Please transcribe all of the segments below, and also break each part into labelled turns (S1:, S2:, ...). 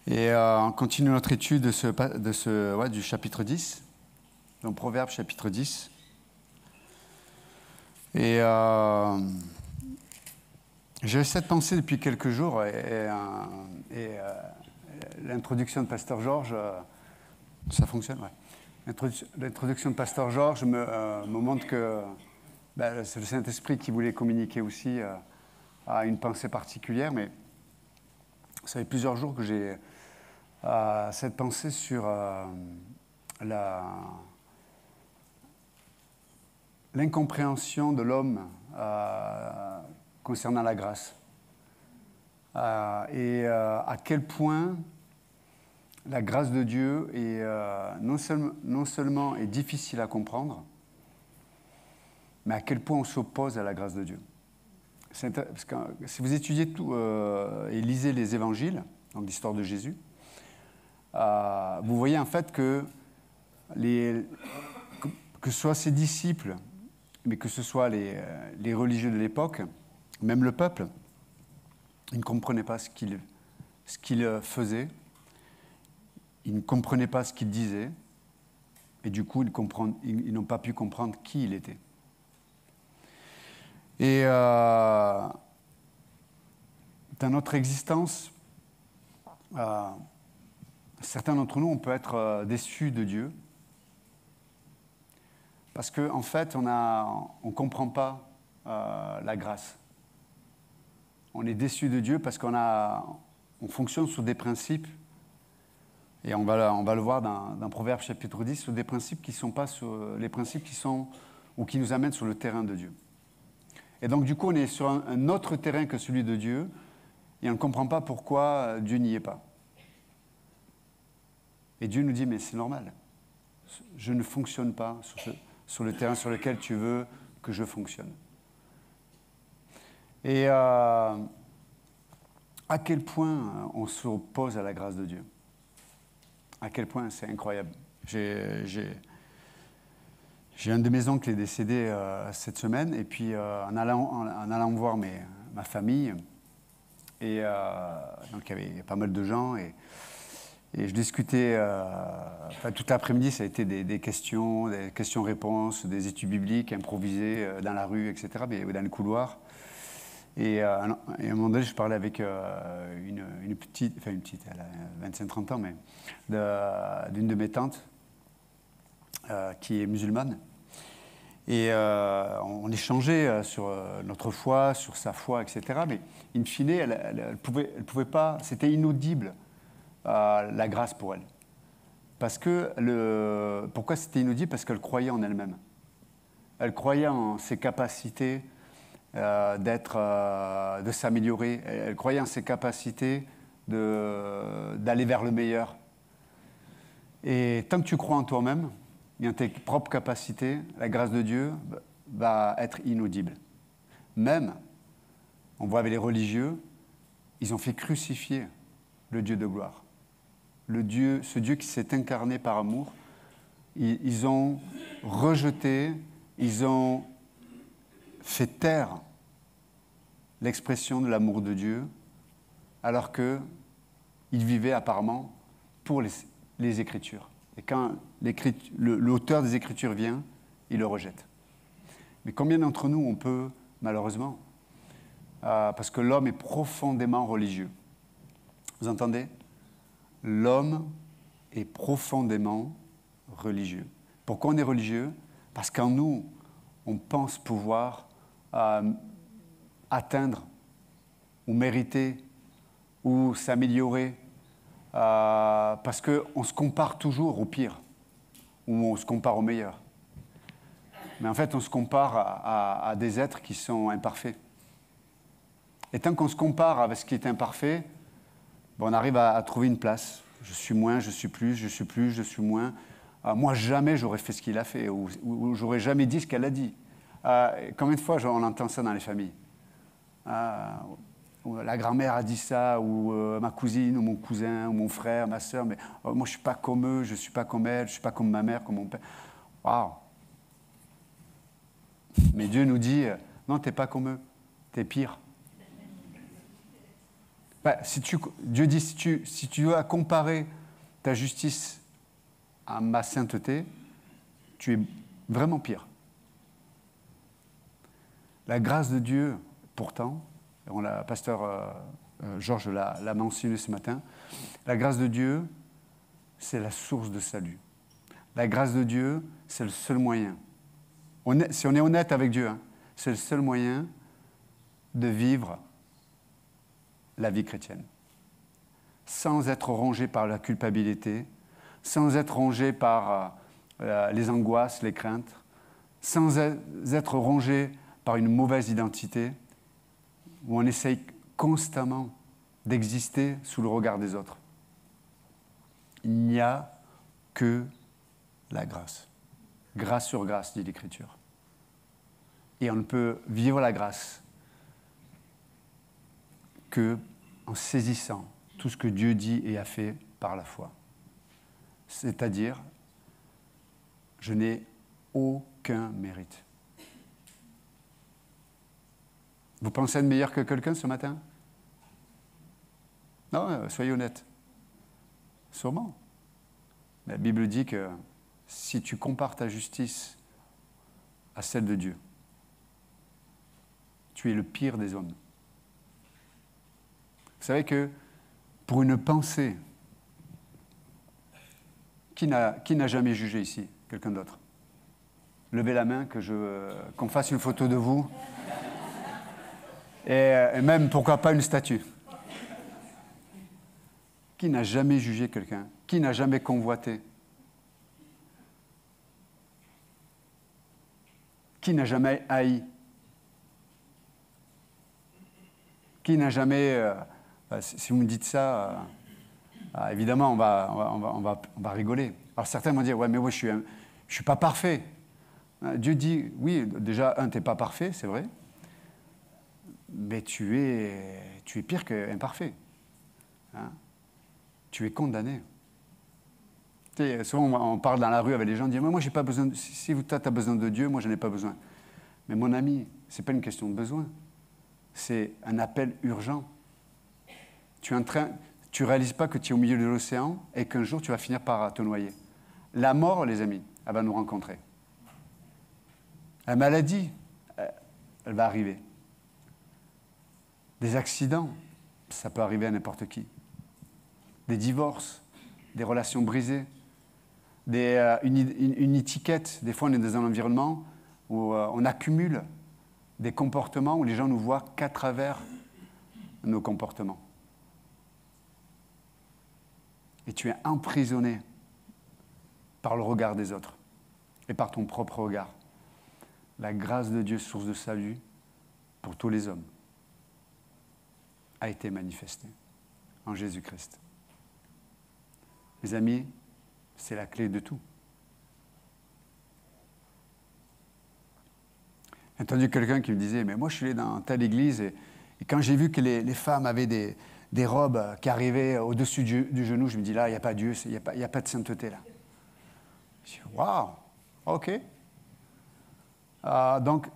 S1: Et on continue notre étude du chapitre 10, donc Proverbes chapitre 10. Et j'ai cette pensée depuis quelques jours, l'introduction de Pasteur Georges, ça fonctionne, ouais. L'introduction de Pasteur Georges me montre que c'est le Saint-Esprit qui voulait communiquer aussi à une pensée particulière, mais ça fait plusieurs jours que j'ai cette pensée sur l'incompréhension de l'homme concernant la grâce. À quel point la grâce de Dieu est non seulement est difficile à comprendre, mais à quel point on s'oppose à la grâce de Dieu. Parce que si vous étudiez tout et lisez les évangiles, donc l'histoire de Jésus, vous voyez en fait que ce soit ses disciples, mais que ce soit les religieux de l'époque, même le peuple, ils ne comprenaient pas ce qu'il faisait, ils ne comprenaient pas ce qu'il disait, et du coup, ils n'ont pas pu comprendre qui il était. Et dans notre existence, certains d'entre nous, on peut être déçus de Dieu, parce qu'en fait, on ne comprend pas la grâce. On est déçu de Dieu parce qu'on fonctionne sur des principes, et on va le voir dans Proverbes chapitre 10, sur des principes qui ne sont pas sur les principes qui nous amènent sur le terrain de Dieu. Et donc du coup, on est sur un autre terrain que celui de Dieu, et on ne comprend pas pourquoi Dieu n'y est pas. Et Dieu nous dit, mais c'est normal, je ne fonctionne pas sur le terrain sur lequel tu veux que je fonctionne. Et à quel point on s'oppose à la grâce de Dieu. À quel point c'est incroyable. J'ai un de mes oncles qui est décédé cette semaine, et puis en allant voir ma famille, et donc il y avait pas mal de gens, et je discutais, tout l'après-midi, ça a été des questions-réponses, des études bibliques improvisées dans la rue, etc., ou dans le couloir. Et à un moment donné, je parlais avec une petite, elle a 25-30 ans, mais d'une de mes tantes, qui est musulmane. Et on échangeait sur notre foi, sur sa foi, etc. Mais in fine, elle pouvait pas, c'était inaudible, la grâce pour elle. Parce que pourquoi c'était inaudible? Parce qu'elle croyait en elle-même. Elle croyait en ses capacités de s'améliorer. Elle croyait en ses capacités d'aller vers le meilleur. Et tant que tu crois en toi-même et en tes propres capacités, la grâce de Dieu va être inaudible. Même, on voit avec les religieux, ils ont fait crucifier le Dieu de gloire. Ce Dieu qui s'est incarné par amour, ils ont rejeté, ils ont fait taire l'expression de l'amour de Dieu, alors qu'ils vivaient apparemment pour les Écritures. Et quand l'auteur des Écritures vient, il le rejette. Mais combien d'entre nous on peut, malheureusement, parce que l'homme est profondément religieux. Vous entendez? L'homme est profondément religieux. Pourquoi on est religieux? Parce qu'en nous, on pense pouvoir atteindre ou mériter ou s'améliorer parce qu'on se compare toujours au pire ou on se compare au meilleur. Mais en fait, on se compare à des êtres qui sont imparfaits. Et tant qu'on se compare avec ce qui est imparfait, on arrive à trouver une place. Je suis moins, je suis plus, je suis plus, je suis moins. Moi, jamais j'aurais fait ce qu'il a fait ou j'aurais jamais dit ce qu'elle a dit. Combien de fois on entend ça dans les familles? La grand-mère a dit ça, ou ma cousine, ou mon cousin, ou mon frère, ma soeur, mais moi je ne suis pas comme eux, je ne suis pas comme elle, je ne suis pas comme ma mère, comme mon père. Waouh! Mais Dieu nous dit, non, tu n'es pas comme eux, tu es pire. Dieu dit, si tu dois comparer ta justice à ma sainteté, tu es vraiment pire. La grâce de Dieu, pourtant, pasteur Georges l'a mentionné ce matin, la grâce de Dieu, c'est la source de salut. La grâce de Dieu, c'est le seul moyen. Si on est honnête avec Dieu, hein, c'est le seul moyen de vivre la vie chrétienne. Sans être rongé par la culpabilité, sans être rongé par les angoisses, les craintes, sans être rongé par une mauvaise identité, où on essaye constamment d'exister sous le regard des autres. Il n'y a que la grâce. Grâce sur grâce, dit l'Écriture. Et on ne peut vivre la grâce qu'en saisissant tout ce que Dieu dit et a fait par la foi. C'est-à-dire, je n'ai aucun mérite. Vous pensez être meilleur que quelqu'un ce matin? Non, soyez honnête. Sûrement. La Bible dit que si tu compares ta justice à celle de Dieu, tu es le pire des hommes. Vous savez que pour une pensée, qui n'a jamais jugé ici? Quelqu'un d'autre? Levez la main, qu'on fasse une photo de vous. Et même, pourquoi pas, une statue. Qui n'a jamais jugé quelqu'un? Qui n'a jamais convoité? Qui n'a jamais haï? Qui n'a jamais... si vous me dites ça, évidemment, on va rigoler. Alors certains vont dire, ouais, mais moi, je suis pas parfait. Dieu dit, oui, déjà, tu n'es pas parfait, c'est vrai, mais tu es pire qu'imparfait. Hein? Tu es condamné. Tu sais, souvent, on parle dans la rue avec les gens, on dit, moi, j'ai pas besoin, si toi, tu as besoin de Dieu, moi, je n'en ai pas besoin. Mais mon ami, ce n'est pas une question de besoin. C'est un appel urgent. Tu ne réalises pas que tu es au milieu de l'océan et qu'un jour, tu vas finir par te noyer. La mort, les amis, elle va nous rencontrer. La maladie, elle va arriver. Des accidents, ça peut arriver à n'importe qui. Des divorces, des relations brisées, une étiquette. Des fois, on est dans un environnement où on accumule des comportements où les gens ne nous voient qu'à travers nos comportements. Et tu es emprisonné par le regard des autres et par ton propre regard. La grâce de Dieu, source de salut pour tous les hommes, a été manifestée en Jésus-Christ. Mes amis, c'est la clé de tout. J'ai entendu quelqu'un qui me disait, mais moi je suis allé dans telle église et quand j'ai vu que les femmes avaient des robes qui arrivaient au-dessus du genou, je me dis là, il n'y a pas Dieu, il n'y a pas de sainteté là. Je dis, waouh, ok. Donc,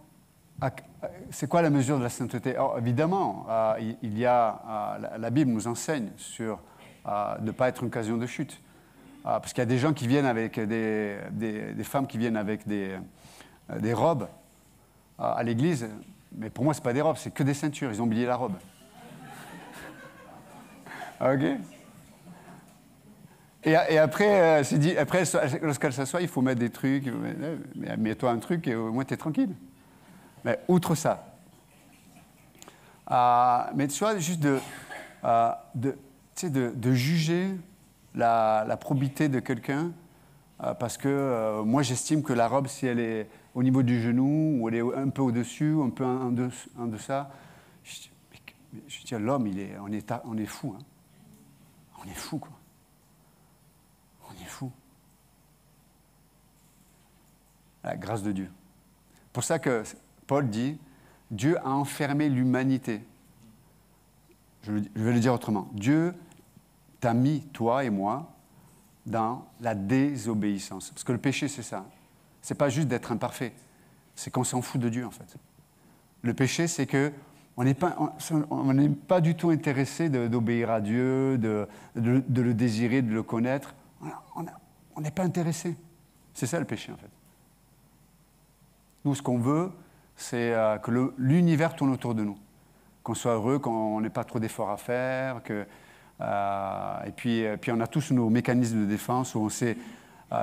S1: c'est quoi la mesure de la sainteté? Alors, évidemment, il y a, la Bible nous enseigne sur ne pas être une occasion de chute. Parce qu'il y a des gens qui viennent avec des femmes qui viennent avec des robes à l'église, mais pour moi, ce n'est pas des robes, c'est que des ceintures, ils ont oublié la robe. Ok? Et après, lorsqu'elle s'assoit, il faut mettre des trucs, mais mets-toi un truc et au moins tu es tranquille. Mais outre ça, mais tu vois, juste de juger la probité de quelqu'un, parce que moi j'estime que la robe, si elle est au niveau du genou, ou elle est un peu au-dessus, un peu en deçà, je dis, l'homme, on est fou. Hein. On est fou, quoi. On est fou. La grâce de Dieu. Pour ça que Paul dit, Dieu a enfermé l'humanité. Je vais le dire autrement. Dieu t'a mis, toi et moi, dans la désobéissance. Parce que le péché, c'est ça. C'est pas juste d'être imparfait. C'est qu'on s'en fout de Dieu, en fait. Le péché, c'est que On n'est pas du tout intéressé d'obéir à Dieu, de le désirer, de le connaître. On n'est pas intéressé. C'est ça le péché, en fait. Nous, ce qu'on veut, c'est que l'univers tourne autour de nous. Qu'on soit heureux, qu'on n'ait pas trop d'efforts à faire. Et puis, on a tous nos mécanismes de défense où on sait,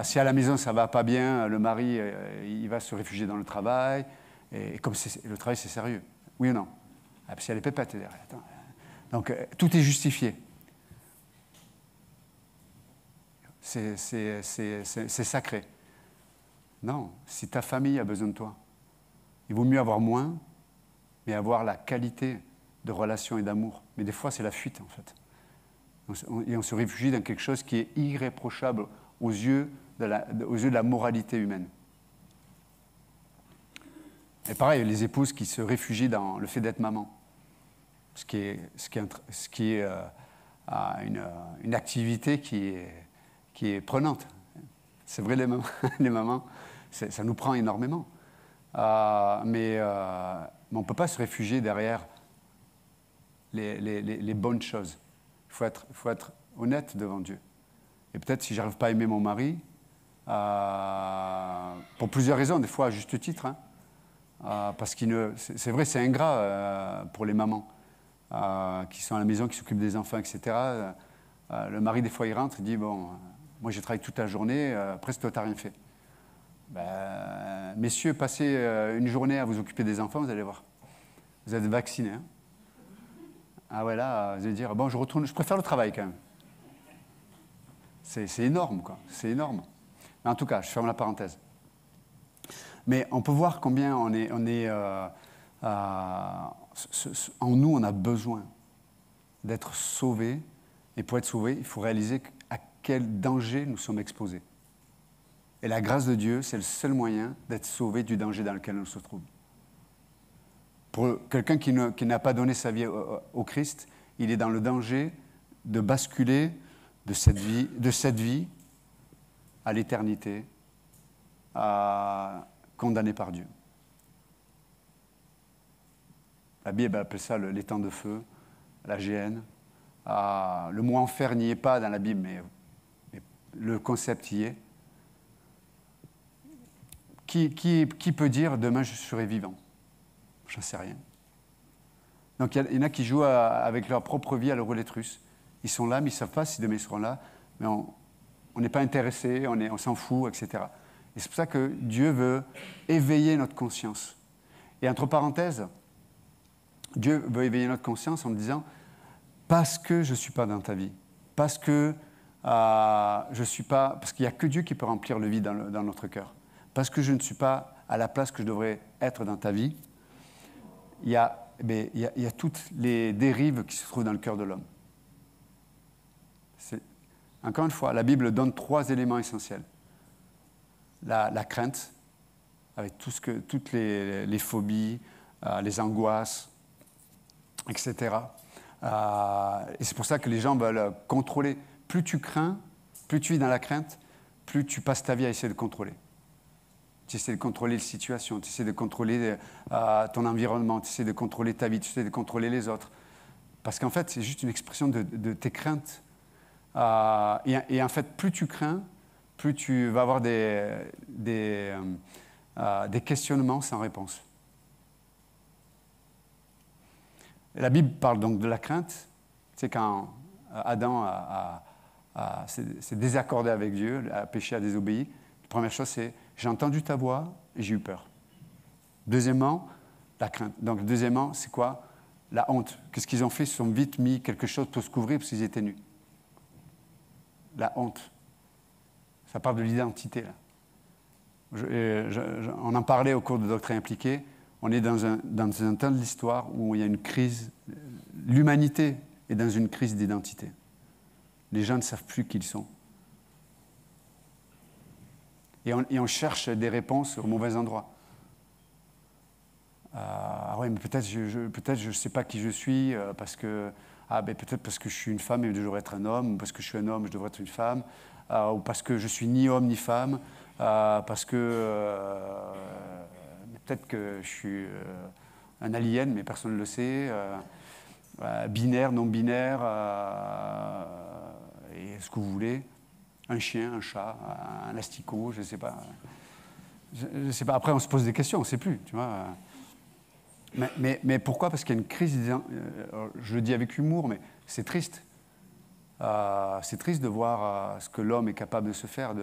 S1: si à la maison ça ne va pas bien, le mari, il va se réfugier dans le travail. Et comme le travail, c'est sérieux. Oui ou non? Ah, parce qu'il y a les pépettes derrière. Attends. Donc, tout est justifié. C'est sacré. Non, si ta famille a besoin de toi, il vaut mieux avoir moins, mais avoir la qualité de relation et d'amour. Mais des fois, c'est la fuite, en fait. Et on se réfugie dans quelque chose qui est irréprochable aux yeux de la moralité humaine. Et pareil, les épouses qui se réfugient dans le fait d'être maman, ce qui est une activité qui est prenante. C'est vrai, les mamans, ça nous prend énormément. Mais on ne peut pas se réfugier derrière les bonnes choses. Il faut être honnête devant Dieu. Et peut-être si je n'arrive pas à aimer mon mari, pour plusieurs raisons, des fois à juste titre, parce c'est vrai, c'est ingrat pour les mamans qui sont à la maison, qui s'occupent des enfants, etc. Le mari, des fois, il rentre, il dit, bon, moi j'ai travaillé toute la journée, presque toi, tu n'as rien fait. Ben, messieurs, passez une journée à vous occuper des enfants, vous allez voir. Vous êtes vaccinés. Hein. Ah ouais, là, vous allez dire, bon, je préfère le travail quand même. C'est énorme, quoi. C'est énorme. Mais en tout cas, je ferme la parenthèse. Mais on peut voir combien en nous, on a besoin d'être sauvés. Et pour être sauvés, il faut réaliser à quel danger nous sommes exposés. Et la grâce de Dieu, c'est le seul moyen d'être sauvé du danger dans lequel on se trouve. Pour quelqu'un qui n'a pas donné sa vie au Christ, il est dans le danger de basculer de cette vie à l'éternité, condamné par Dieu. La Bible appelle ça les temps de feu, la géhenne. Le mot enfer n'y est pas dans la Bible, mais le concept y est. Qui peut dire demain je serai vivant? J'en sais rien. Donc il y en a qui jouent avec leur propre vie à la roulette russe. Ils sont là, mais ils ne savent pas si demain ils seront là. Mais on n'est pas intéressé, on s'en fout, etc. Et c'est pour ça que Dieu veut éveiller notre conscience. Et entre parenthèses, Dieu veut éveiller notre conscience en disant « parce que je ne suis pas dans ta vie, parce que je suis pas, parce qu'il n'y a que Dieu qui peut remplir le vide dans notre cœur, parce que je ne suis pas à la place que je devrais être dans ta vie, il y a toutes les dérives qui se trouvent dans le cœur de l'homme. » Encore une fois, la Bible donne 3 éléments essentiels. La crainte, avec toutes les phobies, les angoisses, etc. Et c'est pour ça que les gens veulent contrôler. Plus tu crains, plus tu vis dans la crainte, plus tu passes ta vie à essayer de contrôler. Tu essaies de contrôler les situations, tu essaies de contrôler ton environnement, tu essaies de contrôler ta vie, tu essaies de contrôler les autres. Parce qu'en fait, c'est juste une expression de tes craintes. Et en fait, plus tu crains, plus tu vas avoir des questionnements sans réponse. La Bible parle donc de la crainte. C'est quand Adam s'est désaccordé avec Dieu, a péché, a désobéi. La première chose, c'est « j'ai entendu ta voix et j'ai eu peur ». Deuxièmement, la crainte. Donc deuxièmement, c'est quoi? La honte. Qu'est-ce qu'ils ont fait? Ils se sont vite mis quelque chose pour se couvrir parce qu'ils étaient nus. La honte. Ça parle de l'identité, là. On en parlait au cours de Doctrine impliquée. On est dans un temps de l'histoire où il y a une crise. L'humanité est dans une crise d'identité. Les gens ne savent plus qui ils sont. Et on cherche des réponses au mauvais endroit. Oui, mais peut-être je ne sais pas qui je suis parce que peut-être parce que je suis une femme et je devrais être un homme, ou parce que je suis un homme, je devrais être une femme, ou parce que je suis ni homme ni femme, parce que peut-être que je suis un alien, mais personne ne le sait, binaire, non binaire, et ce que vous voulez, un chien, un chat, un asticot, je ne sais pas. Je sais pas. Après, on se pose des questions, on ne sait plus, tu vois. Mais pourquoi? Parce qu'il y a une crise, je le dis avec humour, mais c'est triste. C'est triste de voir ce que l'homme est capable de se faire.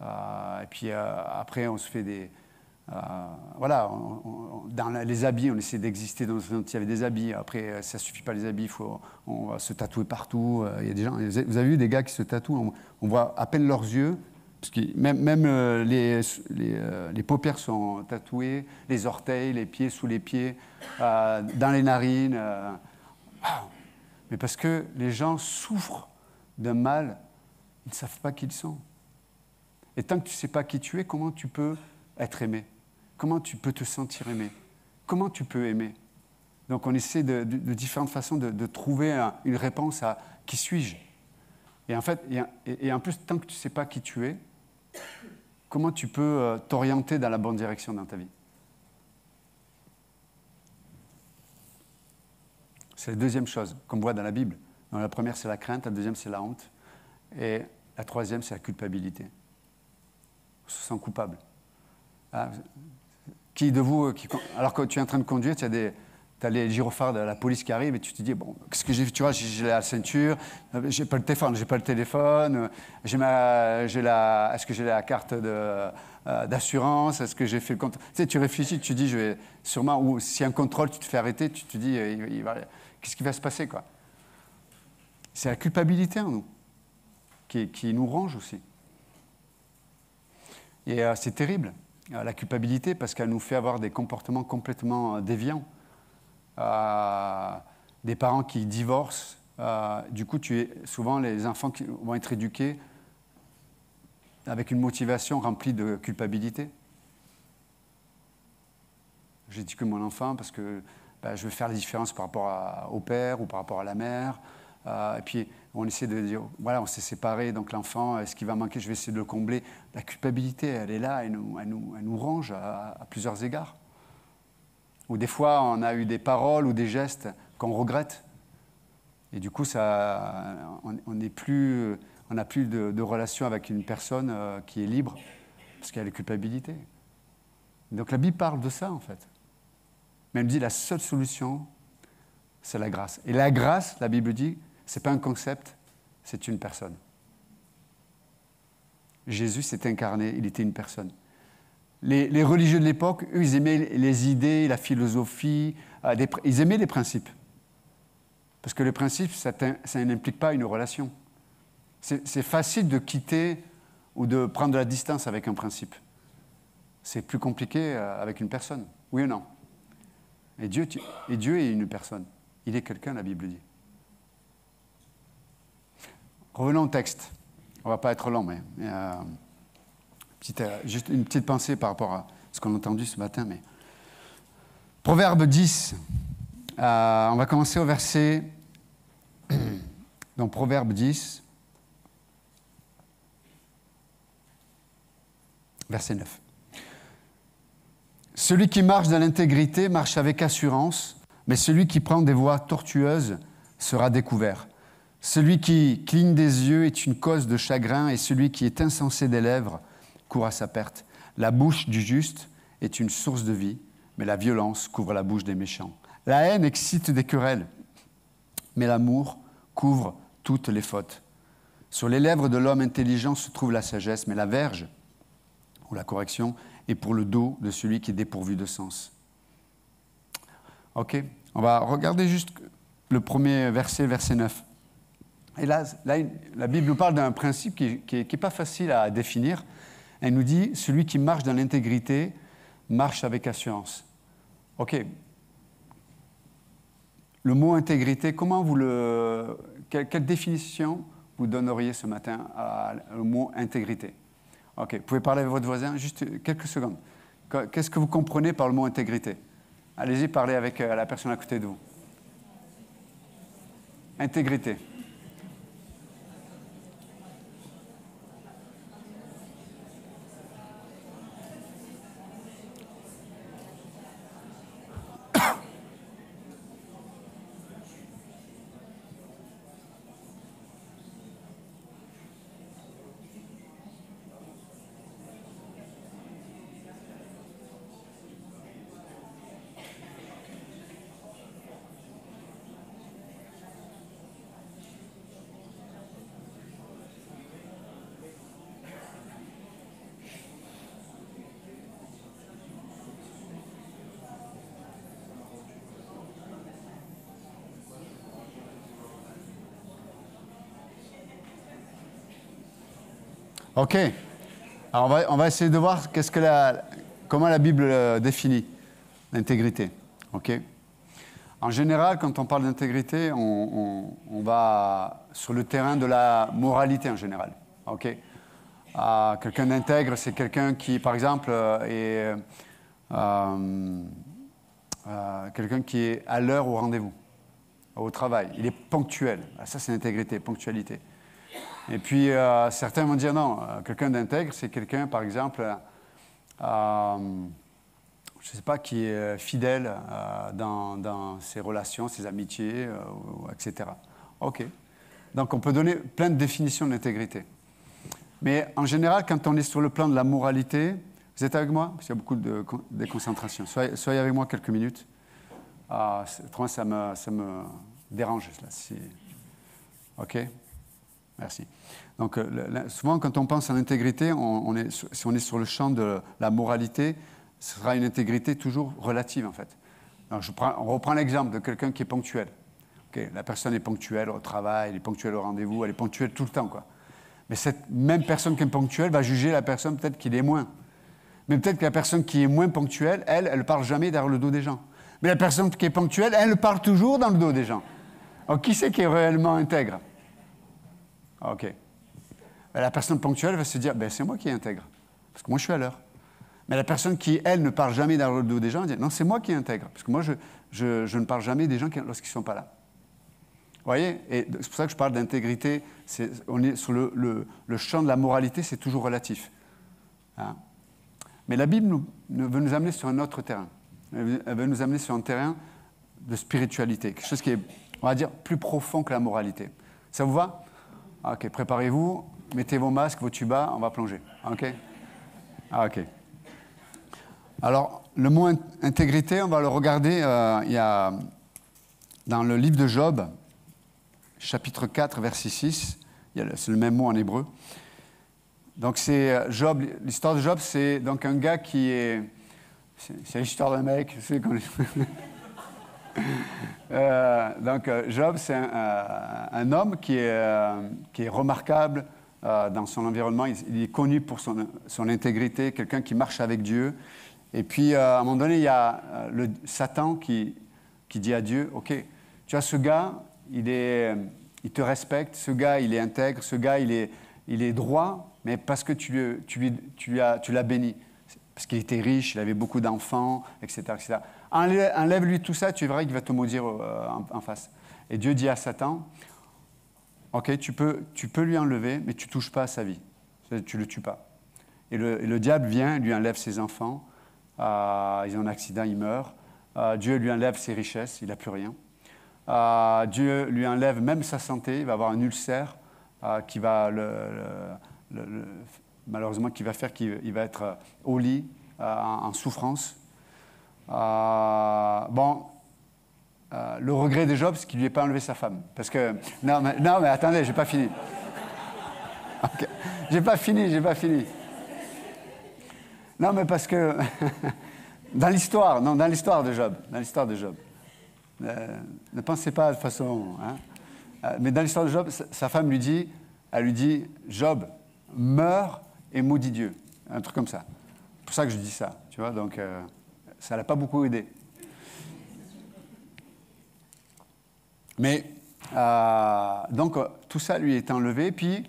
S1: Et puis après, on se fait des... voilà, dans les habits, on essaie d'exister dans il y avait des habits. Après, ça ne suffit pas les habits, on va se tatouer partout. Il y a des gens, vous avez vu des gars qui se tatouent, on voit à peine leurs yeux, parce que même les paupières sont tatouées, les orteils, les pieds sous les pieds, dans les narines. Mais parce que les gens souffrent d'un mal, ils ne savent pas qui ils sont. Et tant que tu ne sais pas qui tu es, comment tu peux être aimé? Comment tu peux te sentir aimé? Comment tu peux aimer? Donc on essaie de différentes façons de trouver une réponse à qui suis-je? Et en fait, et en plus, tant que tu ne sais pas qui tu es, comment tu peux t'orienter dans la bonne direction dans ta vie? C'est la deuxième chose qu'on voit dans la Bible. Donc, la première, c'est la crainte, la deuxième, c'est la honte. Et la troisième, c'est la culpabilité. On se sent coupable. Ah, qui de vous, alors que tu es en train de conduire, tu as les gyrophares de la police qui arrivent et tu te dis, bon, qu'est-ce que j'ai fait? Tu vois, j'ai la ceinture, j'ai pas le téléphone, est-ce que j'ai la carte d'assurance, est-ce que j'ai fait le contrôle? Tu sais, tu réfléchis, tu te dis, je vais sûrement, ou si un contrôle, tu te fais arrêter, tu te dis, qu'est-ce qui va se passer, quoi? C'est la culpabilité en nous qui nous ronge aussi. Et c'est terrible, la culpabilité, parce qu'elle nous fait avoir des comportements complètement déviants. Des parents qui divorcent, du coup, souvent les enfants qui vont être éduqués avec une motivation remplie de culpabilité. J'éduque mon enfant parce que je veux faire la différence par rapport au père ou par rapport à la mère. Et puis, on essaie de dire, voilà, on s'est séparés, donc l'enfant, ce qui va manquer, je vais essayer de le combler. La culpabilité, elle est là, elle nous ronge à plusieurs égards. Ou des fois, on a eu des paroles ou des gestes qu'on regrette. Et du coup, on n'a plus de relation avec une personne qui est libre, parce qu'il y a la culpabilité. Donc la Bible parle de ça, en fait. Mais elle dit, la seule solution, c'est la grâce. Et la grâce, la Bible dit, ce n'est pas un concept, c'est une personne. Jésus s'est incarné, il était une personne. Les religieux de l'époque, eux, ils aimaient les idées, la philosophie, ils aimaient les principes. Parce que le principe, ça n'implique pas une relation. C'est facile de quitter ou de prendre de la distance avec un principe. C'est plus compliqué avec une personne, oui ou non? Et Dieu est une personne. Il est quelqu'un, la Bible dit. Revenons au texte. On ne va pas être long, mais juste une petite pensée par rapport à ce qu'on a entendu ce matin. Mais... Proverbe 10. On va commencer au verset... Donc, Proverbe 10, verset 9. Celui qui marche dans l'intégrité marche avec assurance, mais celui qui prend des voies tortueuses sera découvert. Celui qui cligne des yeux est une cause de chagrin, et celui qui est insensé des lèvres court à sa perte. La bouche du juste est une source de vie, mais la violence couvre la bouche des méchants. La haine excite des querelles, mais l'amour couvre toutes les fautes. Sur les lèvres de l'homme intelligent se trouve la sagesse, mais la verge, ou la correction, est pour le dos de celui qui est dépourvu de sens. Ok, on va regarder juste le premier verset, verset 9. Et là, la Bible nous parle d'un principe qui n'est pas facile à définir. Elle nous dit, celui qui marche dans l'intégrité marche avec assurance. Ok. Le mot intégrité, quelle définition vous donneriez ce matin au mot intégrité? Ok, vous pouvez parler avec votre voisin, juste quelques secondes. Qu'est-ce que vous comprenez par le mot intégrité? Allez-y, parlez avec la personne à côté de vous. Intégrité. OK. Alors on va essayer de voir comment la Bible définit l'intégrité. OK. En général, quand on parle d'intégrité, on va sur le terrain de la moralité en général. OK. Quelqu'un d'intègre, c'est quelqu'un qui, par exemple, est quelqu'un qui est à l'heure au rendez-vous, au travail. Il est ponctuel. Ça, c'est l'intégrité, ponctualité. Et puis, certains vont dire non, quelqu'un d'intègre, c'est quelqu'un, par exemple, je ne sais pas, qui est fidèle dans ses relations, ses amitiés, etc. OK. Donc, on peut donner plein de définitions de l'intégrité. Mais en général, quand on est sur le plan de la moralité, vous êtes avec moi? Parce qu'il y a beaucoup de déconcentration. Soyez avec moi quelques minutes. Autrement, ça me dérange. Là, OK? Merci. Donc, souvent, quand on pense à l'intégrité, si on est sur le champ de la moralité, ce sera une intégrité toujours relative, en fait. Donc, on reprend l'exemple de quelqu'un qui est ponctuel. Okay, la personne est ponctuelle au travail, elle est ponctuelle au rendez-vous, elle est ponctuelle tout le temps, quoi. Mais cette même personne qui est ponctuelle va juger la personne peut-être qui l'est moins. Mais peut-être que la personne qui est moins ponctuelle, elle ne parle jamais derrière le dos des gens. Mais la personne qui est ponctuelle, elle parle toujours dans le dos des gens. Alors, qui c'est qui est réellement intègre? OK. La personne ponctuelle va se dire, c'est moi qui est intègre, parce que moi je suis à l'heure. Mais la personne qui, elle, ne parle jamais dans le dos des gens, elle dit, non, c'est moi qui est intègre, parce que moi je ne parle jamais des gens lorsqu'ils ne sont pas là. Vous voyez? Et c'est pour ça que je parle d'intégrité. On est sur le champ de la moralité, c'est toujours relatif. Hein? Mais la Bible veut nous amener sur un autre terrain. Elle veut nous amener sur un terrain de spiritualité, quelque chose qui est, on va dire, plus profond que la moralité. Ça vous va? OK, préparez-vous, mettez vos masques, vos tubas, on va plonger. OK? OK. Alors, le mot intégrité, on va le regarder, il y a dans le livre de Job, chapitre 4, verset 6, c'est le même mot en hébreu. Donc c'est Job, l'histoire de Job, c'est donc un gars qui est... C'est l'histoire d'un mec, je sais qu'on donc Job, c'est un homme qui est remarquable dans son environnement. Il est connu pour son intégrité, quelqu'un qui marche avec Dieu. Et puis, à un moment donné, il y a Satan qui dit à Dieu, « OK, tu as ce gars, il te respecte, ce gars, il est intègre, ce gars, il est droit, mais parce que tu l'as béni. Parce qu'il était riche, il avait beaucoup d'enfants, etc., etc. Enlève-lui tout ça, tu verras qu'il va te maudire en face. » Et Dieu dit à Satan, « OK, tu peux lui enlever, mais tu ne touches pas à sa vie. Tu ne le tues pas. » Et le diable vient, lui enlève ses enfants. Ils ont un accident, ils meurent. Dieu lui enlève ses richesses, il n'a plus rien. Dieu lui enlève même sa santé, il va avoir un ulcère qui va malheureusement qui va faire qu'il va être au lit, en souffrance. Le regret de Job, c'est qu'il ne lui ait pas enlevé sa femme. Parce que... Non, mais attendez, je n'ai pas fini. Okay. J'ai pas fini. Non, mais parce que... dans l'histoire de Job. Ne pensez pas de façon... Hein, mais dans l'histoire de Job, sa femme lui dit, Job, meurs et maudit Dieu. Un truc comme ça. C'est pour ça que je dis ça. Tu vois, donc, ça ne l'a pas beaucoup aidé. Mais, donc, tout ça lui est enlevé, puis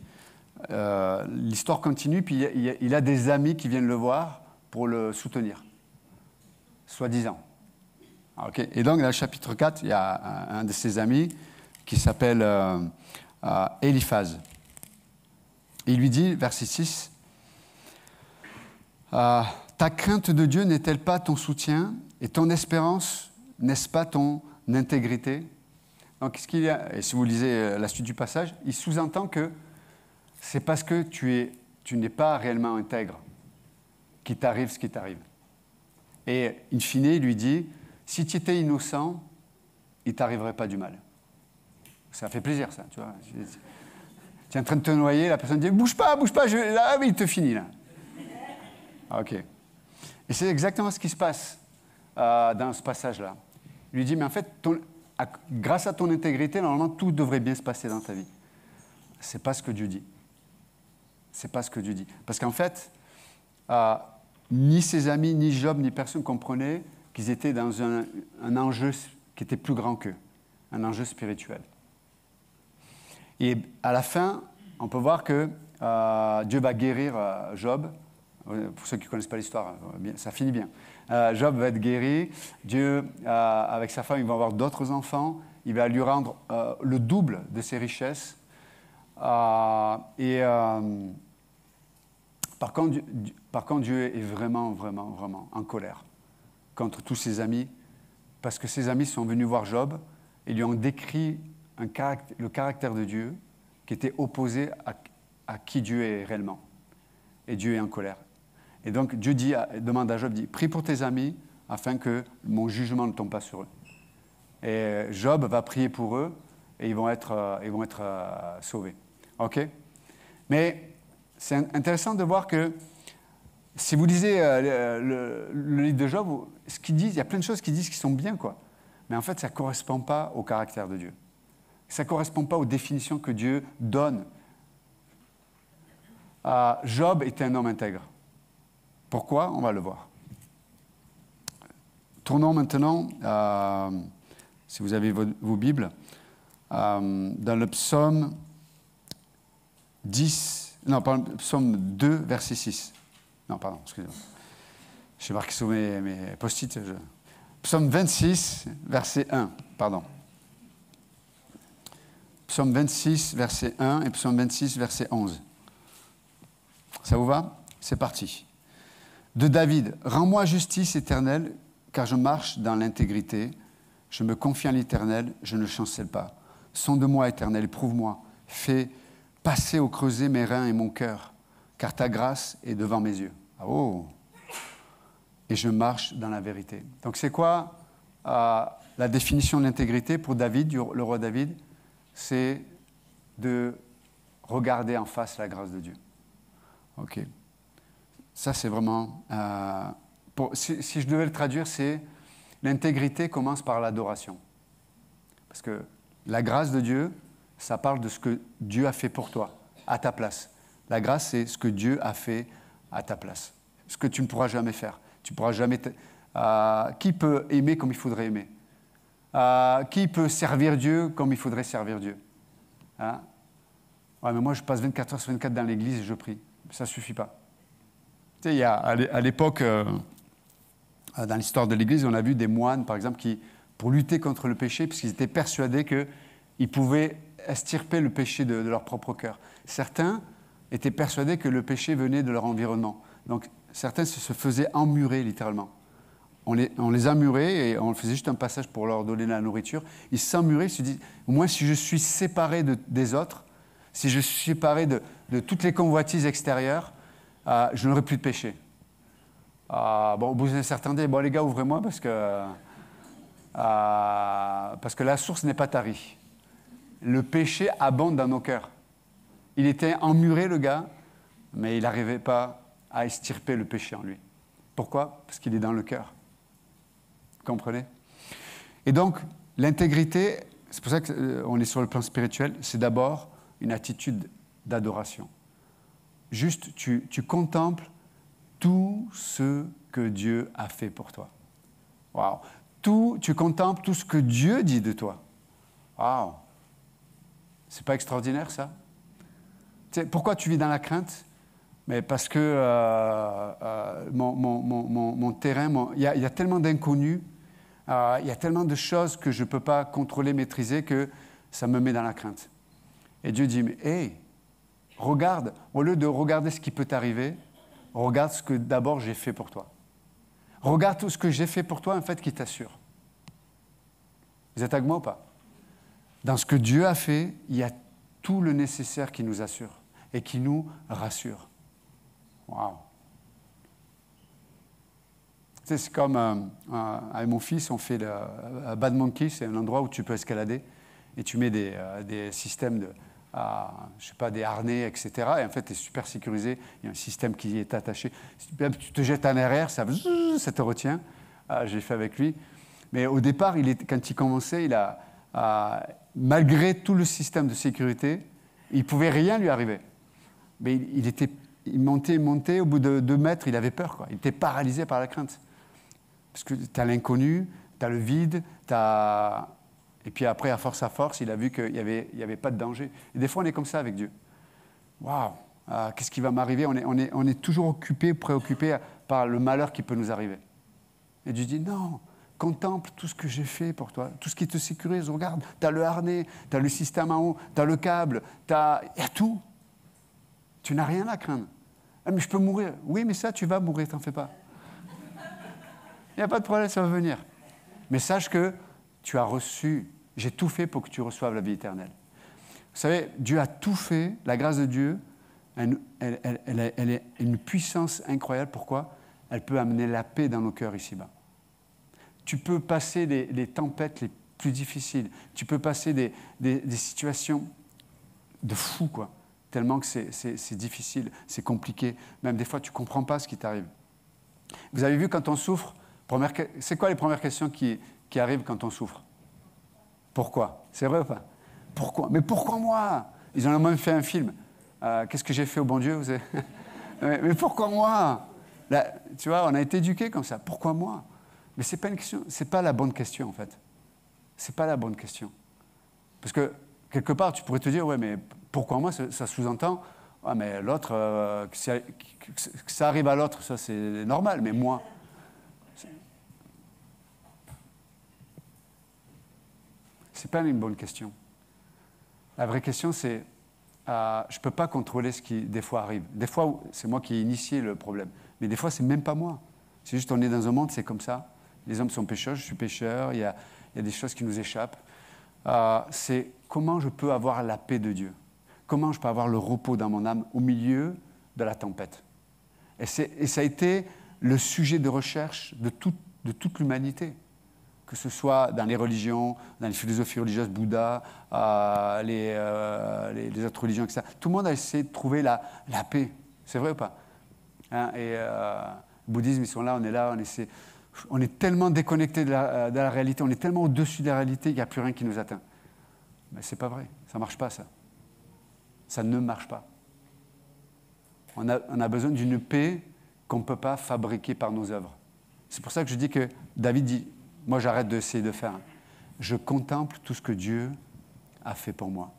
S1: l'histoire continue, puis il a des amis qui viennent le voir pour le soutenir, soi-disant. Okay. Et donc, dans le chapitre 4, il y a un de ses amis qui s'appelle Éliphaz. Et il lui dit, verset 6, « Ta crainte de Dieu n'est-elle pas ton soutien et ton espérance, n'est-ce pas ton intégrité ?» Donc, qu'est-ce qu'il y a? Et si vous lisez la suite du passage, il sous-entend que c'est parce que tu n'es pas réellement intègre qu'il t'arrive ce qui t'arrive. Et, in fine, il lui dit, si tu étais innocent, il ne t'arriverait pas du mal. Ça fait plaisir, ça, tu vois. Tu es en train de te noyer, la personne dit, bouge pas, ah oui, il te finit, là. OK. Et c'est exactement ce qui se passe dans ce passage-là. Il lui dit, mais en fait, grâce à ton intégrité, normalement, tout devrait bien se passer dans ta vie. Ce n'est pas ce que Dieu dit. Ce n'est pas ce que Dieu dit. Parce qu'en fait, ni ses amis, ni Job, ni personne ne comprenait qu'ils étaient dans un enjeu qui était plus grand qu'eux, un enjeu spirituel. Et à la fin, on peut voir que Dieu va guérir Job. Pour ceux qui ne connaissent pas l'histoire, ça finit bien. Job va être guéri. Dieu, avec sa femme, il va avoir d'autres enfants. Il va lui rendre le double de ses richesses. Par contre, Dieu est vraiment, vraiment, vraiment en colère contre tous ses amis, parce que ses amis sont venus voir Job et lui ont décrit le caractère de Dieu qui était opposé à qui Dieu est réellement. Et Dieu est en colère. Et donc Dieu demande à Job, prie pour tes amis afin que mon jugement ne tombe pas sur eux. Et Job va prier pour eux et ils vont être sauvés. OK? Mais c'est intéressant de voir que si vous lisez le livre de Job, ce qu'ils disent, il y a plein de choses qu'ils disent qui sont bien, quoi. Mais en fait, ça ne correspond pas au caractère de Dieu. Ça ne correspond pas aux définitions que Dieu donne. Job était un homme intègre. Pourquoi? On va le voir. Tournons maintenant, si vous avez vos Bibles, dans le psaume psaume 2, verset 6. Non, pardon, excusez-moi. J'ai marqué sur mes post-it. Psaume 26, verset 1, pardon. Psaume 26, verset 1 et psaume 26, verset 11. Ça vous va? C'est parti. De David, rends-moi justice éternelle, car je marche dans l'intégrité. Je me confie en l'Éternel, je ne chancelle pas. Sonde-moi, Éternel, prouve-moi. Fais passer au creuset mes reins et mon cœur, car ta grâce est devant mes yeux. Oh! Et je marche dans la vérité. Donc c'est quoi la définition de l'intégrité pour David, le roi David? C'est de regarder en face la grâce de Dieu. OK. Ça, c'est vraiment... si je devais le traduire, c'est l'intégrité commence par l'adoration. Parce que la grâce de Dieu, ça parle de ce que Dieu a fait pour toi, à ta place. La grâce, c'est ce que Dieu a fait à ta place. Ce que tu ne pourras jamais faire. Tu pourras jamais... qui peut aimer comme il faudrait aimer? Qui peut servir Dieu comme il faudrait servir Dieu? Hein? Ouais, mais moi, je passe 24 heures sur 24 dans l'église et je prie. Ça ne suffit pas. Tu sais, il y a, à l'époque, dans l'histoire de l'église, on a vu des moines, par exemple, qui, pour lutter contre le péché, parce qu'ils étaient persuadés qu'ils pouvaient extirper le péché de leur propre cœur. Certains étaient persuadés que le péché venait de leur environnement. Donc, certains se faisaient emmurer, littéralement. On les emmurait et on faisait juste un passage pour leur donner la nourriture. Ils s'emmuraient, ils se disaient, au moins si je suis séparé des autres, si je suis séparé de toutes les convoitises extérieures, je n'aurai plus de péché. Au bout d'un certain temps, les gars, ouvrez-moi parce que la source n'est pas tarie. Le péché abonde dans nos cœurs. Il était emmuré, le gars, mais il n'arrivait pas à extirper le péché en lui. Pourquoi? Parce qu'il est dans le cœur. Vous comprenez? Et donc, l'intégrité, c'est pour ça qu'on est sur le plan spirituel, c'est d'abord une attitude d'adoration. Juste, tu contemples tout ce que Dieu a fait pour toi. Waouh! Tu contemples tout ce que Dieu dit de toi. Waouh! C'est pas extraordinaire, ça? Tu sais, pourquoi tu vis dans la crainte? Mais parce que mon terrain, il y a tellement d'inconnus, il y a tellement de choses que je ne peux pas contrôler, maîtriser, que ça me met dans la crainte. Et Dieu dit, mais hey, regarde, au lieu de regarder ce qui peut t'arriver, regarde ce que d'abord j'ai fait pour toi. Regarde tout ce que j'ai fait pour toi, en fait, qui t'assure. Vous êtes avec moi ou pas? Dans ce que Dieu a fait, il y a tout le nécessaire qui nous assure et qui nous rassure. Waouh! Tu sais, c'est comme avec mon fils, on fait le Bad Monkey, c'est un endroit où tu peux escalader et tu mets des systèmes de, je sais pas, des harnais, etc. Et en fait, tu es super sécurisé. Il y a un système qui est attaché. Tu te jettes en arrière, ça te retient. J'ai fait avec lui. Mais au départ, quand il commençait, malgré tout le système de sécurité, il ne pouvait rien lui arriver. Mais il montait, au bout de 2 mètres, il avait peur, quoi. Il était paralysé par la crainte. Parce que tu as l'inconnu, tu as le vide, et puis après, à force, il a vu qu'il n'y avait pas de danger. Et des fois, on est comme ça avec Dieu. Waouh, qu'est-ce qui va m'arriver? On est toujours occupé, préoccupé par le malheur qui peut nous arriver. Et Dieu dit, non, contemple tout ce que j'ai fait pour toi, tout ce qui te sécurise. Regarde, tu as le harnais, tu as le système en haut, tu as le câble, il y a tout. Tu n'as rien à craindre. Ah, mais je peux mourir. Oui, mais ça, tu vas mourir, t'en fais pas. Il n'y a pas de problème, ça va venir. Mais sache que tu as reçu, j'ai tout fait pour que tu reçoives la vie éternelle. Vous savez, Dieu a tout fait, la grâce de Dieu, elle est une puissance incroyable. Pourquoi? Elle peut amener la paix dans nos cœurs ici-bas. Tu peux passer les tempêtes les plus difficiles. Tu peux passer des situations de fou, quoi. Tellement que c'est difficile, c'est compliqué. Même des fois, tu ne comprends pas ce qui t'arrive. Vous avez vu, quand on souffre, c'est quoi les premières questions qui arrivent quand on souffre? Pourquoi? C'est vrai ou pas? Pourquoi? Mais pourquoi moi? Ils ont même fait un film. Qu'est-ce que j'ai fait au bon Dieu? Mais pourquoi moi? Là, tu vois, on a été éduqués comme ça. Pourquoi moi? Mais ce n'est pas une question, c'est pas la bonne question, en fait. C'est pas la bonne question. Parce que, quelque part, tu pourrais te dire, ouais, mais pourquoi moi? Ça sous-entend, ouais, mais l'autre, que ça arrive à l'autre, ça c'est normal, mais moi. C'est pas une bonne question. La vraie question, c'est, je ne peux pas contrôler ce qui, des fois, arrive. Des fois, c'est moi qui ai initié le problème. Mais des fois, c'est même pas moi. C'est juste, on est dans un monde, c'est comme ça. Les hommes sont pécheurs, je suis pécheur, il y a des choses qui nous échappent. C'est comment je peux avoir la paix de Dieu. Comment je peux avoir le repos dans mon âme au milieu de la tempête. Et ça a été le sujet de recherche de toute l'humanité. Que ce soit dans les religions, dans les philosophies religieuses, Bouddha, les autres religions, etc. Tout le monde a essayé de trouver la paix. C'est vrai ou pas? Le bouddhisme, ils sont là, on essaie. On est tellement déconnecté de la réalité, on est tellement au-dessus de la réalité qu'il n'y a plus rien qui nous atteint. Mais ce n'est pas vrai, ça ne marche pas, ça. Ça ne marche pas. On a besoin d'une paix qu'on ne peut pas fabriquer par nos œuvres. C'est pour ça que je dis que David dit, moi j'arrête d'essayer de faire. Je contemple tout ce que Dieu a fait pour moi.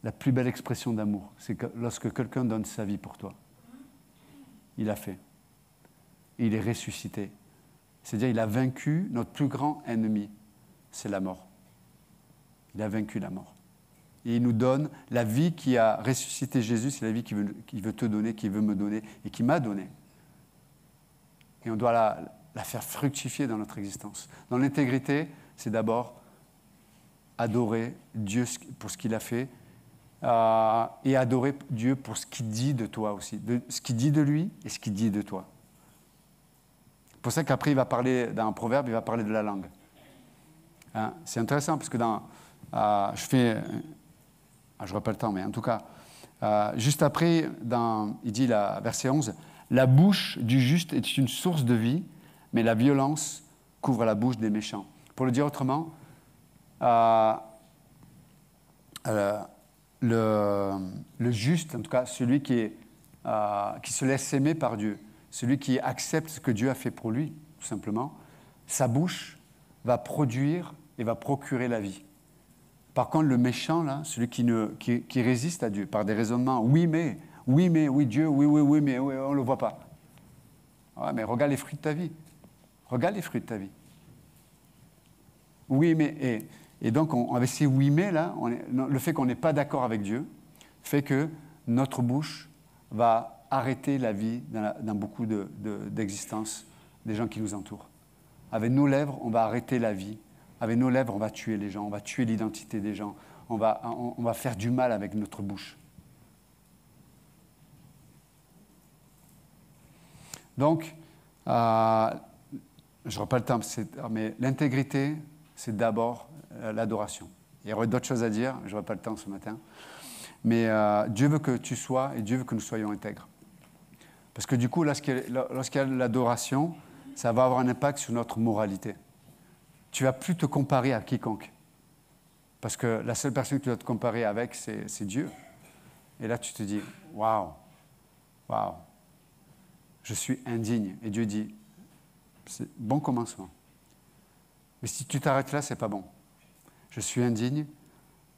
S1: La plus belle expression d'amour, c'est que lorsque quelqu'un donne sa vie pour toi. Il a fait. Et il est ressuscité. C'est-à-dire il a vaincu notre plus grand ennemi, c'est la mort. Il a vaincu la mort. Et il nous donne la vie qui a ressuscité Jésus, c'est la vie qu'il veut te donner, qu'il veut me donner et qui m'a donné. Et on doit la faire fructifier dans notre existence. Dans l'intégrité, c'est d'abord adorer Dieu pour ce qu'il a fait et adorer Dieu pour ce qu'il dit de toi aussi, ce qu'il dit de lui et ce qu'il dit de toi. C'est pour ça qu'après, il va parler, dans un proverbe, il va parler de la langue. Hein, c'est intéressant parce que je n'aurai pas le temps, mais en tout cas, juste après, il dit, verset 11, « La bouche du juste est une source de vie, mais la violence couvre la bouche des méchants. » Pour le dire autrement, le juste, en tout cas celui qui se laisse aimer par Dieu, celui qui accepte ce que Dieu a fait pour lui, tout simplement, sa bouche va produire et va procurer la vie. Par contre, le méchant, là, celui qui résiste à Dieu par des raisonnements, oui, Dieu, oui, mais oui, on ne le voit pas. Ouais, mais regarde les fruits de ta vie. Regarde les fruits de ta vie. Oui, mais... Et donc, avec ces oui, mais, là, le fait qu'on n'est pas d'accord avec Dieu fait que notre bouche va arrêter la vie dans beaucoup d'existences des gens qui nous entourent. Avec nos lèvres, on va arrêter la vie. Avec nos lèvres, on va tuer les gens, on va tuer l'identité des gens. On va faire du mal avec notre bouche. Donc, je n'aurai pas le temps, mais l'intégrité, c'est d'abord l'adoration. Il y aurait d'autres choses à dire, je n'aurai pas le temps ce matin. Mais Dieu veut que tu sois et Dieu veut que nous soyons intègres. Parce que du coup, lorsqu'il y a l'adoration, ça va avoir un impact sur notre moralité. Tu ne vas plus te comparer à quiconque. Parce que la seule personne que tu dois te comparer avec, c'est Dieu. Et là, tu te dis, waouh, waouh, je suis indigne. Et Dieu dit, c'est bon commencement. Mais si tu t'arrêtes là, c'est pas bon. Je suis indigne,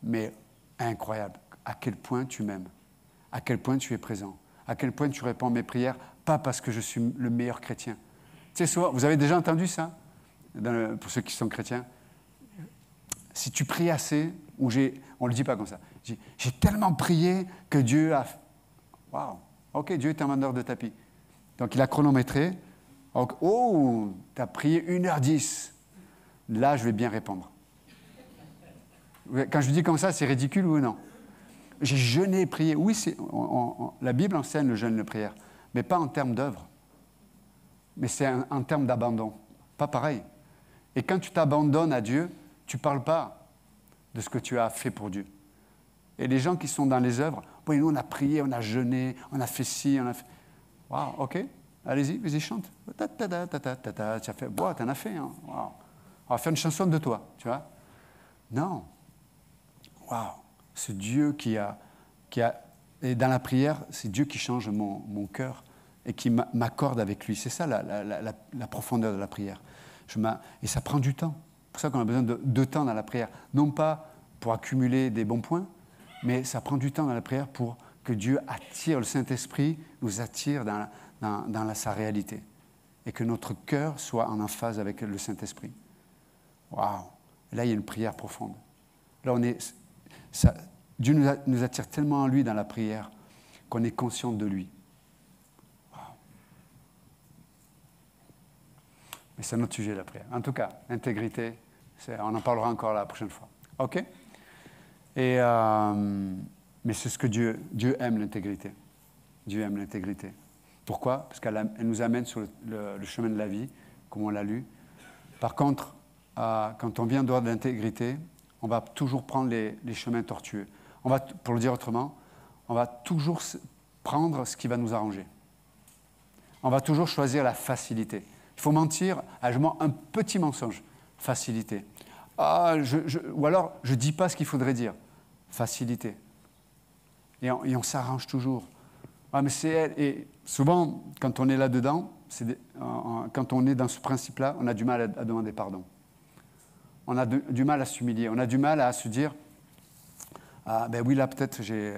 S1: mais incroyable. À quel point tu m'aimes, à quel point tu es présent, à quel point tu réponds à mes prières, pas parce que je suis le meilleur chrétien. Tu sais, souvent, vous avez déjà entendu ça, pour ceux qui sont chrétiens. Si tu pries assez, on ne le dit pas comme ça. J'ai tellement prié que Dieu a... Waouh, ok, Dieu est un vendeur de tapis. Donc il a chronométré. Donc, oh, tu as prié 1h10. Là, je vais bien répondre. Quand je dis comme ça, c'est ridicule ou non? J'ai jeûné et prié. Oui, la Bible enseigne le jeûne et la prière, mais pas en termes d'œuvre. Mais c'est en termes d'abandon. Pas pareil. Et quand tu t'abandonnes à Dieu, tu ne parles pas de ce que tu as fait pour Dieu. Et les gens qui sont dans les œuvres, oui, nous on a prié, on a jeûné, on a fait ci, on a fait... Waouh, ok, allez-y, vas-y, chante. Tu as fait, wow, t'en as fait, hein. Wow. On va faire une chanson de toi, tu vois. Non. Waouh, c'est Dieu qui a... Et dans la prière, c'est Dieu qui change mon cœur et qui m'accorde avec lui. C'est ça la profondeur de la prière. Et ça prend du temps. C'est pour ça qu'on a besoin de temps dans la prière. Non pas pour accumuler des bons points, mais ça prend du temps dans la prière pour que Dieu attire, le Saint-Esprit nous attire dans sa réalité. Et que notre cœur soit en emphase avec le Saint-Esprit. Waouh! Là, il y a une prière profonde. Là, Dieu nous attire tellement en lui dans la prière qu'on est conscient de lui. Wow. Mais c'est un autre sujet, la prière. En tout cas, l'intégrité, on en parlera encore la prochaine fois. OK? Mais c'est ce que Dieu aime, l'intégrité. Dieu aime l'intégrité. Pourquoi? Parce qu'elle nous amène sur le chemin de la vie, comme on l'a lu. Par contre, quand on vient dehors de l'intégrité, on va toujours prendre les chemins tortueux. Pour le dire autrement, on va toujours prendre ce qui va nous arranger. On va toujours choisir la facilité. Il faut mentir, je mens un petit mensonge, facilité. Ou alors, je ne dis pas ce qu'il faudrait dire, facilité. Et on s'arrange toujours. Mais c'est elle. Et souvent, quand on est là-dedans, quand on est dans ce principe-là, on a du mal à demander pardon. On a du mal à s'humilier. On a du mal à se dire ben oui, là, peut-être, j'ai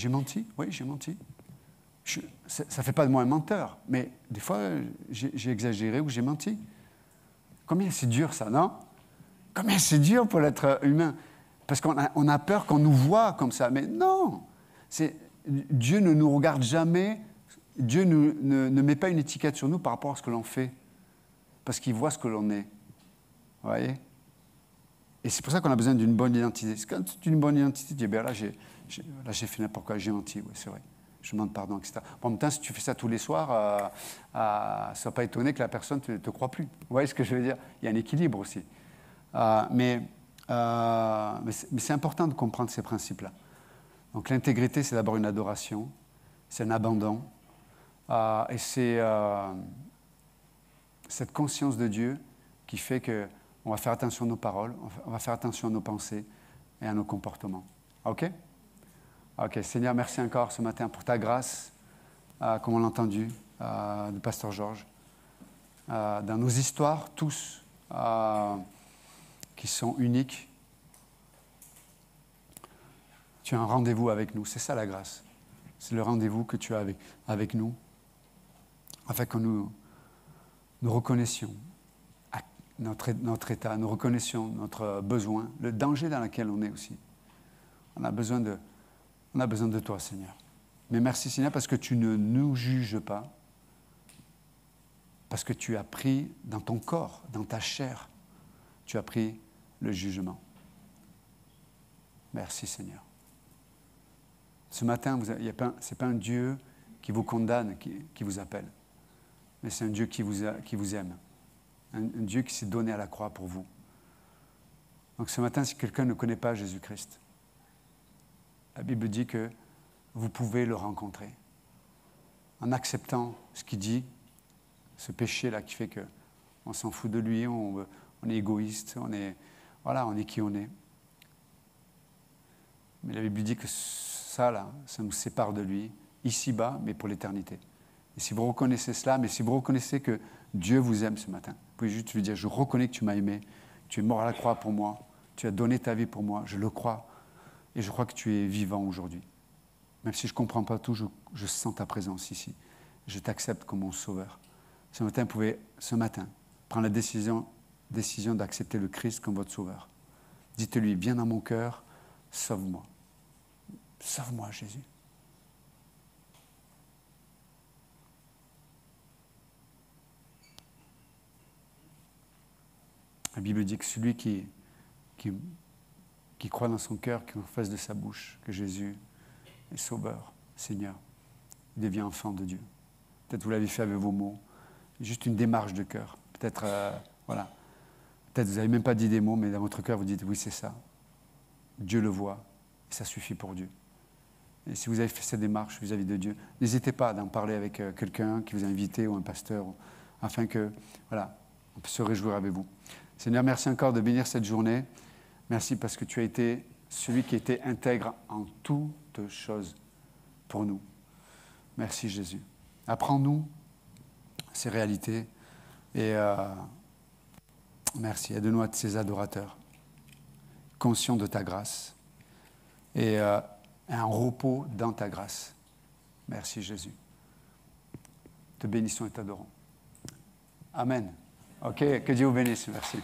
S1: menti. Oui, j'ai menti. Ça ne fait pas de moi un menteur, mais des fois, j'ai exagéré ou j'ai menti. Combien c'est dur, ça, non? Combien c'est dur pour l'être humain? Parce qu'on a peur qu'on nous voit comme ça. Mais non! Dieu ne nous regarde jamais. Dieu ne met pas une étiquette sur nous par rapport à ce que l'on fait. Parce qu'il voit ce que l'on est. Vous voyez? Et c'est pour ça qu'on a besoin d'une bonne identité. Quand tu as une bonne identité, tu dis, ben là, j'ai fait n'importe quoi, j'ai menti, oui, c'est vrai. Je demande pardon, etc. Bon, en même temps, si tu fais ça tous les soirs, ne sois pas étonné que la personne ne te croit plus. Vous voyez ce que je veux dire? Il y a un équilibre aussi. Mais c'est important de comprendre ces principes-là. Donc l'intégrité, c'est d'abord une adoration, c'est un abandon, et c'est cette conscience de Dieu qui fait qu'on va faire attention à nos paroles, on va faire attention à nos pensées et à nos comportements. OK? OK. Seigneur, merci encore ce matin pour ta grâce, comme on l'a entendu, de Pasteur Georges, dans nos histoires, tous, qui sont uniques. Tu as un rendez-vous avec nous, c'est ça la grâce. C'est le rendez-vous que tu as avec nous, afin que nous reconnaissions notre état, nous reconnaissions notre besoin, le danger dans lequel on est aussi. On a besoin de toi, Seigneur. Mais merci, Seigneur, parce que tu ne nous juges pas, parce que tu as pris dans ton corps, dans ta chair, tu as pris le jugement. Merci, Seigneur. Ce matin, ce n'est pas un Dieu qui vous condamne, qui vous appelle, mais c'est un Dieu qui vous aime. Un Dieu qui s'est donné à la croix pour vous. Donc ce matin, si quelqu'un ne connaît pas Jésus-Christ, la Bible dit que vous pouvez le rencontrer. En acceptant ce qu'il dit, ce péché-là qui fait qu'on s'en fout de lui, on est égoïste, on est qui on est. Mais la Bible dit que ça, là, ça nous sépare de lui, ici-bas, mais pour l'éternité. Et si vous reconnaissez cela, mais si vous reconnaissez que Dieu vous aime ce matin, vous pouvez juste lui dire, je reconnais que tu m'as aimé, tu es mort à la croix pour moi, tu as donné ta vie pour moi, je le crois, et je crois que tu es vivant aujourd'hui. Même si je ne comprends pas tout, je sens ta présence ici. Je t'accepte comme mon sauveur. Ce matin, vous pouvez, prendre la décision d'accepter le Christ comme votre sauveur. Dites-lui, viens dans mon cœur, sauve-moi. Sauve-moi, Jésus. La Bible dit que celui qui croit dans son cœur, qui confesse de sa bouche que Jésus est sauveur, Seigneur, il devient enfant de Dieu. Peut-être vous l'avez fait avec vos mots, juste une démarche de cœur. Peut-être, voilà. Peut-être vous n'avez même pas dit des mots, mais dans votre cœur, vous dites, oui, c'est ça. Dieu le voit, et ça suffit pour Dieu. Et si vous avez fait cette démarche vis-à-vis de Dieu, n'hésitez pas d'en parler avec quelqu'un qui vous a invité ou un pasteur, afin que, voilà, on puisse se réjouir avec vous. Seigneur, merci encore de bénir cette journée. Merci parce que tu as été celui qui était intègre en toutes choses pour nous. Merci Jésus. Apprends-nous ces réalités et merci. Aide-nous à être ces adorateurs, conscients de ta grâce et un repos dans ta grâce. Merci Jésus. Te bénissons et t'adorons. Amen. Ok, que Dieu vous bénisse. Merci.